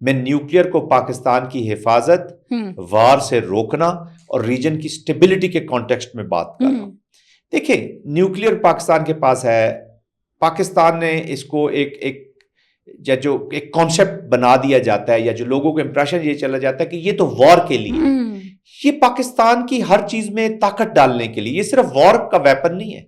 میں نیوکلیئر کو پاکستان کی حفاظت، وار سے روکنا اور ریجن کی سٹیبلٹی کے کانٹیکسٹ میں بات کر رہا ہوں. دیکھیں نیوکلیئر پاکستان کے پاس ہے، پاکستان نے اس کو ایک کانسیپٹ بنا دیا جاتا ہے، یا جو لوگوں کو امپریشن یہ چلا جاتا ہے کہ یہ تو وار کے لیے. یہ پاکستان کی ہر چیز میں طاقت ڈالنے کے لیے، یہ صرف وار کا ویپن نہیں ہے،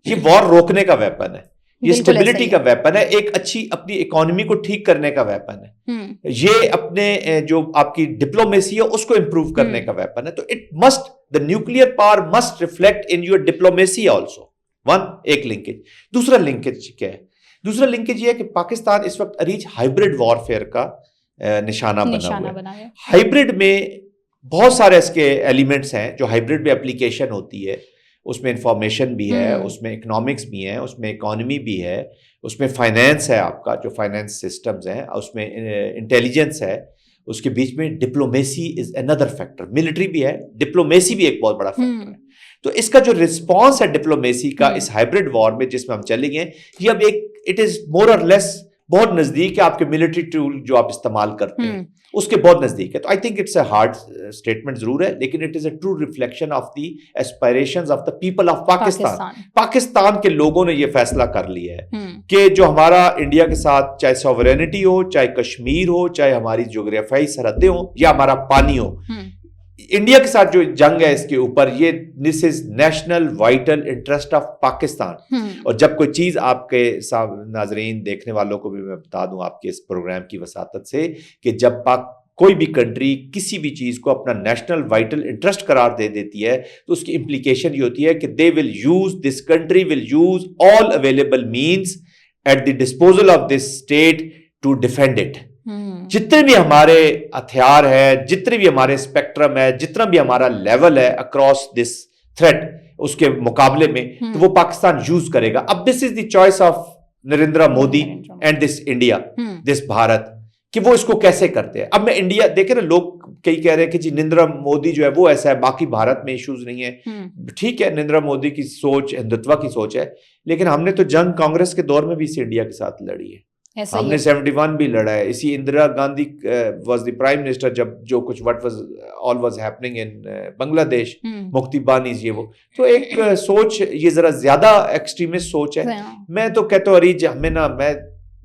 یہ وار روکنے کا ویپن ہے، یہ اسٹیبلٹی کا ویپن ہے، ایک اچھی اپنی اکانومی کو ٹھیک کرنے کا ویپن ہے، یہ اپنے جو آپ کی ڈپلومیسی ہے اس کو امپروو کرنے کا ویپن ہے. تو it must, the nuclear power must reflect in your diplomacy also. ایک لنکیج. دوسرا لنکیج کیا ہے؟ دوسرا لنکیج یہ ہے کہ پاکستان اس وقت اریج ہائبرڈ وارفیئر کا نشانہ بنا ہے. ہائبرڈ میں بہت سارے اس کے ایلیمنٹس ہیں جو ہائبرڈ میں اپلیکیشن ہوتی ہے. اس میں انفارمیشن بھی ہے، اس میں اکنامکس بھی ہے، اس میں اکانومی بھی ہے، اس میں فائنینس ہے، آپ کا جو فائنینس سسٹمز ہیں، اس میں انٹیلیجنس ہے، اس کے بیچ میں ڈپلومیسی از اندر فیکٹر. ملٹری بھی ہے، ڈپلومیسی بھی ایک بہت بڑا فیکٹر ہے. تو اس کا جو رسپانس ہے ڈپلومیسی کا اس ہائبرڈ وار میں جس میں ہم چلے گئے، یہ اب ایک اٹ از مور اور لیس بہت نزدیک ہے آپ کے ملٹری ٹول جو آپ استعمال کرتے ہیں اس کے بہت نزدیک ہے. تو I think it's a hard statement ضرور ہے، لیکن it is a true reflection of the aspirations of the people of Pakistan. Pakistan کے لوگوں نے یہ فیصلہ کر لیا ہے کہ جو ہمارا انڈیا کے ساتھ چاہے سوورینٹی ہو، چاہے کشمیر ہو، چاہے ہماری جغرافیائی سرحدیں ہوں یا ہمارا پانی ہو، انڈیا کے ساتھ جو جنگ ہے اس کے اوپر، یہ this is national vital interest of Pakistan. اور جب کوئی چیز آپ کے ناظرین دیکھنے والوں کو بھی میں بتا دوں آپ کے اس پروگرام کی وساطت سے، کہ جب کوئی بھی کنٹری کسی بھی چیز کو اپنا نیشنل وائٹل انٹرسٹ قرار دے دیتی ہے تو اس کی امپلیکیشن یہ ہوتی ہے کہ they will use, this country will use all available means at the disposal of this state to defend it. جتنے بھی ہمارے ہتھیار ہے، جتنے بھی ہمارے اسپیکٹرم ہے، جتنا بھی ہمارا لیول ہے اکراس دس تھریٹ اس کے مقابلے میں، تو وہ پاکستان یوز کرے گا. اب this is the choice of Narendra Modi and this India, this Bharat, کہ وہ اس کو کیسے کرتے ہیں. اب میں انڈیا دیکھیں نا، لوگ کئی کہہ رہے ہیں کہ جی نریندرا مودی جو ہے وہ ایسا ہے، باقی بھارت میں ایشوز نہیں ہے. ٹھیک ہے، نریندرا مودی کی سوچ ہندوتوا کی سوچ ہے، لیکن ہم نے تو جنگ کانگریس کے دور میں بھی اسی انڈیا کے ساتھ لڑی ہے. ہم نے 71 بھی لڑا ہے. اسی Indira Gandhi was the prime minister جب جو کچھ what was all was happening in Bangladesh, Mukti بانیز، یہ وہ. تو ایک سوچ یہ ذرا زیادہ ایکسٹریمسٹ سوچ ہے. میں تو کہتا ہوں اریج، ہمیں نا، میں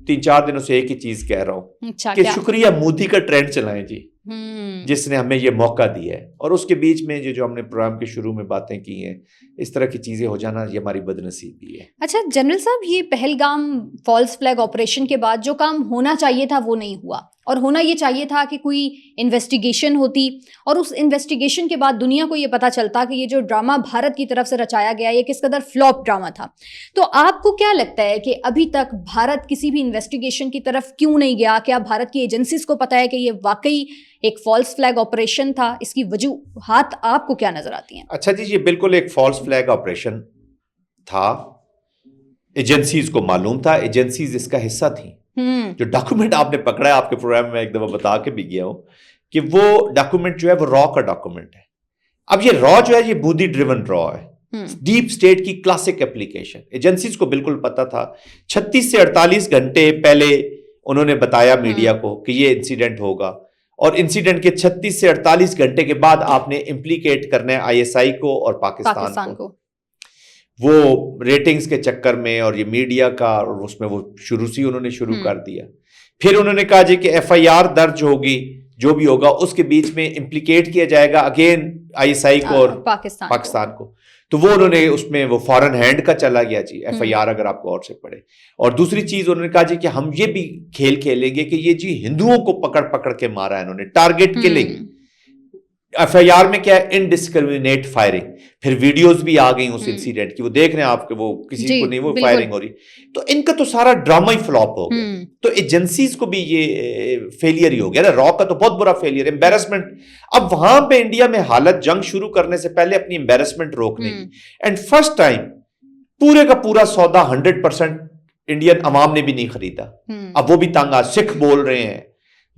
3-4 دنوں سے ایک ہی چیز کہہ رہا ہوں کہ شکریہ مودی کا ٹرینڈ چلائیں جی، جس نے ہمیں یہ موقع دیا ہے. اور اس کے بیچ میں جو ہم نے پروگرام کے شروع میں باتیں کی ہیں، اس طرح کی چیزیں ہو جانا یہ ہماری بدنصیبی ہے. اچھا جنرل صاحب، یہ پہلگام فالس فلیگ آپریشن کے بعد جو کام ہونا چاہیے تھا وہ نہیں ہوا، اور ہونا یہ چاہیے تھا کہ کوئی انویسٹیگیشن ہوتی، اور اس انویسٹیگیشن کے بعد دنیا کو یہ پتہ چلتا کہ یہ جو ڈرامہ بھارت کی طرف سے رچایا گیا یہ کس قدر فلاپ ڈرامہ تھا. تو آپ کو کیا لگتا ہے کہ ابھی تک بھارت کسی بھی انویسٹیگیشن کی طرف کیوں نہیں گیا؟ کیا بھارت کی ایجنسیز کو پتہ ہے کہ یہ واقعی ایک فالس فلیگ آپریشن تھا؟ اس کی وجوہات آپ کو کیا نظر آتی ہیں؟ اچھا جی، یہ بالکل ایک فالس فلیگ آپریشن تھا. ایجنسیز کو معلوم تھا، ایجنسیز اس کا حصہ تھیں. جو ڈاکومنٹ آپ نے پکڑا ہے، آپ کے پروگرام میں ایک دفعہ بتا کے بھی گیا ہوں کہ وہ ڈاکومنٹ جو ہے وہ را کا ڈاکومنٹ ہے. اب یہ را جو ہے یہ مودی ڈریون را ہے، ڈیپ اسٹیٹ کی کلاسک اپلیکیشن. ایجنسیز کو بالکل پتا تھا. 36 سے 48 گھنٹے پہلے انہوں نے بتایا میڈیا کو کہ یہ انسیڈنٹ ہوگا، اور انسیڈنٹ کے 36 سے 48 گھنٹے کے بعد آپ نے امپلیکیٹ کرنا ہے ISI کو اور پاکستان کو. وہ ریٹنگز کے چکر میں اور یہ میڈیا کا، اور اس میں وہ انہوں نے شروع کر دیا. پھر انہوں نے کہا جی کہ FIR درج ہوگی، جو بھی ہوگا اس کے بیچ میں امپلیکیٹ کیا جائے گا اگین ISI کو اور پاکستان کو. تو وہ انہوں نے اس میں وہ فورن ہینڈ کا چلا گیا جی FIR، اگر آپ کو اور سے پڑھے. اور دوسری چیز انہوں نے کہا جی کہ ہم یہ بھی کھیل کھیلیں گے کہ یہ جی ہندوؤں کو پکڑ کے مارا ہے انہوں نے، ٹارگٹ کلنگ. FIR میں کیا ہے؟ Indiscriminate firing. پھر ویڈیوز بھی آ گئی اس انسیڈنٹ کی، وہ دیکھ رہے ہیں آپ کہ وہ کسی کو نہیں، وہ فائرنگ ہو رہی. تو ان کا تو سارا ڈرامہ ہی فلاپ ہو گیا. تو ایجنسیز کو بھی یہ فیلئر ہی ہو گیا نا. را کا تو بہت برا فیلئر، امبیرسمنٹ. اب وہاں پہ انڈیا میں حالت جنگ شروع کرنے سے پہلے اپنی امبیرسمنٹ روکنے کی، اینڈ فرسٹ ٹائم پورے کا پورا سودا 100% انڈین عوام نے بھی نہیں خریدا. اب وہ بھی تنگ آ، سکھ بول رہے ہیں،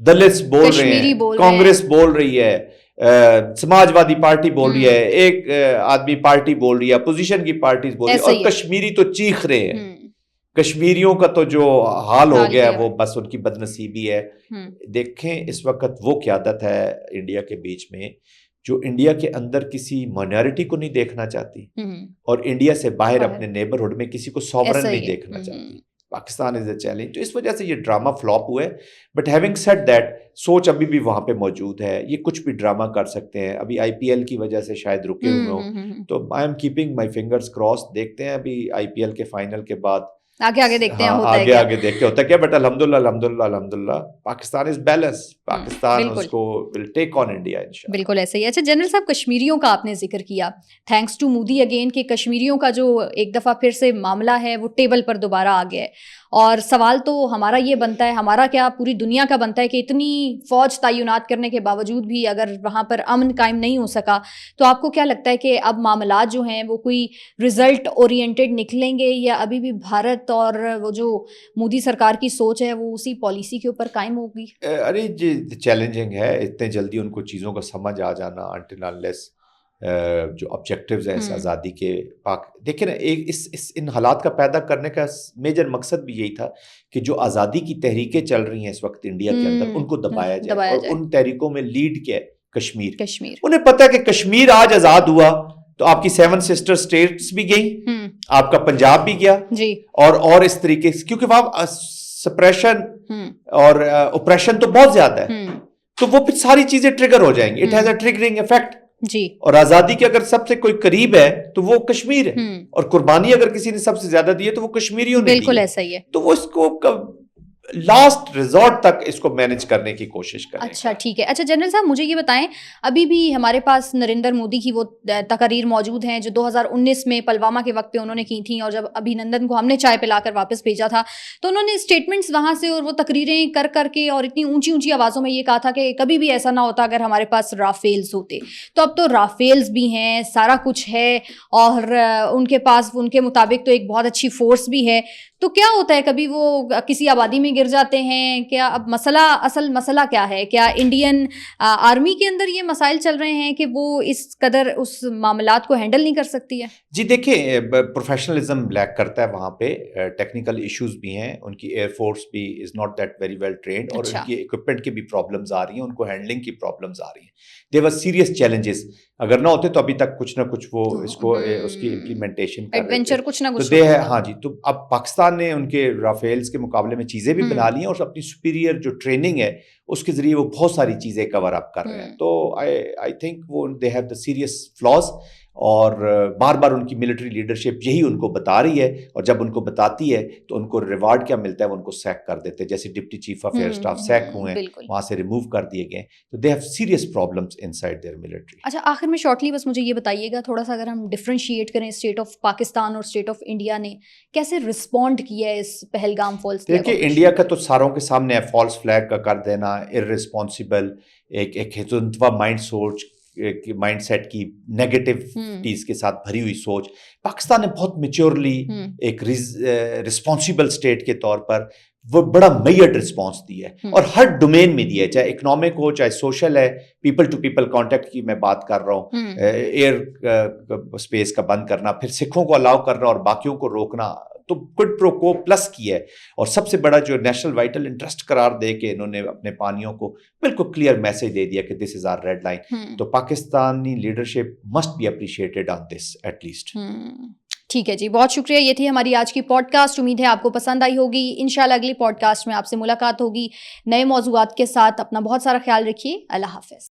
دلتس بول رہے ہیں، کانگریس بول رہی ہے، سماجوادی پارٹی بول رہی ہے، ایک آدمی پارٹی بول رہی ہے، اپوزیشن کی پارٹیز بول رہی ہے، اور کشمیری تو چیخ رہے ہیں. کشمیریوں کا تو جو حال ہو حال گیا ہے کیا وہ بس ان کی بد نصیبی ہے. دیکھیں اس وقت وہ قیادت ہے انڈیا کے بیچ میں جو انڈیا کے اندر کسی مائنارٹی کو نہیں دیکھنا چاہتی اور انڈیا سے باہر اپنے نیبرہڈ میں کسی کو سوورن نہیں دیکھنا چاہتی. پاکستان از اے چیلنج. تو اس وجہ سے یہ ڈرامہ فلاپ ہوا ہے. بٹ ہیونگ سیڈ دیٹ سوچ ابھی بھی وہاں پہ موجود ہے. یہ کچھ بھی ڈرامہ کر سکتے ہیں. ابھی IPL کی وجہ سے شاید رکے ہوئے ہوں. تو I am keeping my fingers cross. دیکھتے ہیں ابھی IPL کے فائنل کے بعد آگے دیکھتے ہیں ہوتا ہے آگے آگے دیکھ کے ہوتا ہے کیا. بٹ الحمدللہ پاکستان از بیلنس. پاکستان اس کو ول ٹیک آن انڈیا انشاءاللہ. بالکل ایسے ہی. اچھا جنرل صاحب, کشمیریوں کا آپ نے ذکر کیا, تھینکس ٹو مودی اگین کہ کشمیریوں کا جو ایک دفعہ پھر سے معاملہ ہے وہ ٹیبل پر دوبارہ آ گیا ہے. اور سوال تو ہمارا یہ بنتا ہے, ہمارا کیا پوری دنیا کا بنتا ہے کہ اتنی فوج تعینات کرنے کے باوجود بھی اگر وہاں پر امن قائم نہیں ہو سکا تو آپ کو کیا لگتا ہے کہ اب معاملات جو ہیں وہ کوئی رزلٹ اورینٹڈ نکلیں گے یا ابھی بھی بھارت اور وہ جو مودی سرکار کی سوچ ہے وہ اسی پالیسی کے اوپر قائم ہوگی؟ ارے جی چیلنجنگ ہے اتنے جلدی ان کو چیزوں کا سمجھ آ جانا انٹل انلیس جو آبجیکٹیوز ہیں اس آزادی کے. دیکھیں نا ان حالات کا پیدا کرنے کا میجر مقصد بھی یہی تھا کہ جو آزادی کی تحریکیں چل رہی ہیں اس وقت انڈیا کے اندر ان کو دبایا جائے. اور ان تحریکوں میں لیڈ کیا ہے کشمیر. انہیں پتہ ہے کہ کشمیر آج آزاد ہوا تو آپ کی 7 سسٹر اسٹیٹس بھی گئیں, آپ کا پنجاب بھی گیا جی, اور اس طریقے سے کیونکہ وہاں سپریشن اور اوپریشن تو بہت زیادہ ہے تو وہ پھر ساری چیزیں ٹریگر ہو جائیں گی. It has a triggering effect جی. اور آزادی کے اگر سب سے کوئی قریب ہے تو وہ کشمیر ہے اور قربانی اگر کسی نے سب سے زیادہ دی ہے تو وہ کشمیریوں نے دی. بالکل ایسا ہی ہے. تو وہ اس کو لاسٹ ریزورٹ تک اس کو مینج کرنے کی کوشش کریں. اچھا ٹھیک ہے. اچھا جنرل صاحب مجھے یہ بتائیں, ابھی بھی ہمارے پاس نریندر مودی کی وہ تقاریر موجود ہیں جو 2019 میں پلوامہ کے وقت پہ انہوں نے کی تھیں, اور جب ابھی نندن کو ہم نے چائے پلا کر واپس بھیجا تھا تو انہوں نے اسٹیٹمنٹس وہاں سے اور وہ تقریریں کر کے اور اتنی اونچی آوازوں میں یہ کہا تھا کہ کبھی بھی ایسا نہ ہوتا اگر ہمارے پاس رافیلز ہوتے. تو اب تو رافیلز بھی ہیں, سارا کچھ ہے, اور ان کے پاس ان کے مطابق تو ایک بہت اچھی فورس بھی ہے. تو کیا ہوتا ہے کبھی وہ کسی آبادی میں گر جاتے ہیں کیا؟ اب اصل مسئلہ کیا ہے؟ کیا انڈین آرمی کے اندر یہ مسائل چل رہے ہیں کہ وہ اس قدر اس معاملات کو ہینڈل نہیں کر سکتی ہے؟ جی دیکھیں پروفیشنلزم لیک کرتا ہے وہاں پہ. ٹیکنیکل ایشوز بھی ہیں, ان کی ایئر فورس بھی is not that very well trained, اور ان کی اکوپمنٹ کی بھی پرابلمز آ رہی ہیں, ان کو ہینڈلنگ کی پرابلمز آ رہی ہیں. دے ور سیریس چیلنجز. اگر نہ ہوتے تو ابھی تک کچھ نہ کچھ وہ اس کی امپلیمنٹیشن کر رہے تھے. کچھ نہ کچھ تو ہاں جی. تو اب پاکستان نے ان کے رافیلز کے مقابلے میں چیزیں بھی بنا لی ہیں اور اپنی سپیریئر جو ٹریننگ ہے اس کے ذریعے وہ بہت ساری چیزیں کور اپ کر رہے ہیں. تو آئی تھنک وہ they have the serious flaws, اور بار بار ان کی ملٹری لیڈرشپ یہی ان کو بتا رہی ہے, اور جب ان کو بتاتی ہے تو ان کو ریوارڈ کیا ملتا ہے, وہ ان کو سیک کر دیتے ہیں. جیسے deputy chief of air staff sack ہوئے ہیں, وہاں سے ریموو کر دیے گئے. تو they have serious problems inside their military. اچھا آخر میں شارٹلی بس مجھے یہ بتائیے گا تھوڑا سا, اگر ہم ڈفرینشیٹ کریں اسٹیٹ آف پاکستان اور اسٹیٹ آف انڈیا نے کیسے رسپونڈ کیا ہے اس پہلگام فالس فلیگ؟ دیکھیے انڈیا کا تو ساروں کے سامنے ہے, فالس فلیگ کا کر دینا, ارریسپانسبل, ایک ہتنتوا مائنڈ سیٹ کی نیگیٹیوٹیز کے ساتھ بھری ہوئی سوچ. پاکستان نے بہت میچورلی ایک رسپانسبل اسٹیٹ کے طور پر وہ بڑا میجرڈ رسپانس دیا ہے, اور ہر ڈومین میں دیا ہے, چاہے اکنامک ہو چاہے سوشل ہے. پیپل ٹو پیپل کانٹیکٹ کی میں بات کر رہا ہوں, ایئر اسپیس کا بند کرنا, پھر سکھوں کو الاؤ کرنا اور باقیوں کو روکنا, تو کوڈ پرو کو پلس کیا ہے. اور سب سے بڑا جو نیشنل وائٹل انٹرسٹ قرار دے کے انہوں نے اپنے پانیوں کو بالکل کلیئر میسج دے دیا کہ this is a red line. تو Pakistani leadership must be appreciated on this at least. ٹھیک ہے جی, بہت شکریہ. یہ تھی ہماری آج کی پوڈ کاسٹ. امید ہے آپ کو پسند آئی ہوگی. انشاءاللہ اگلی پوڈ کاسٹ میں آپ سے ملاقات ہوگی نئے موضوعات کے ساتھ. اپنا بہت سارا خیال رکھیے. اللہ حافظ.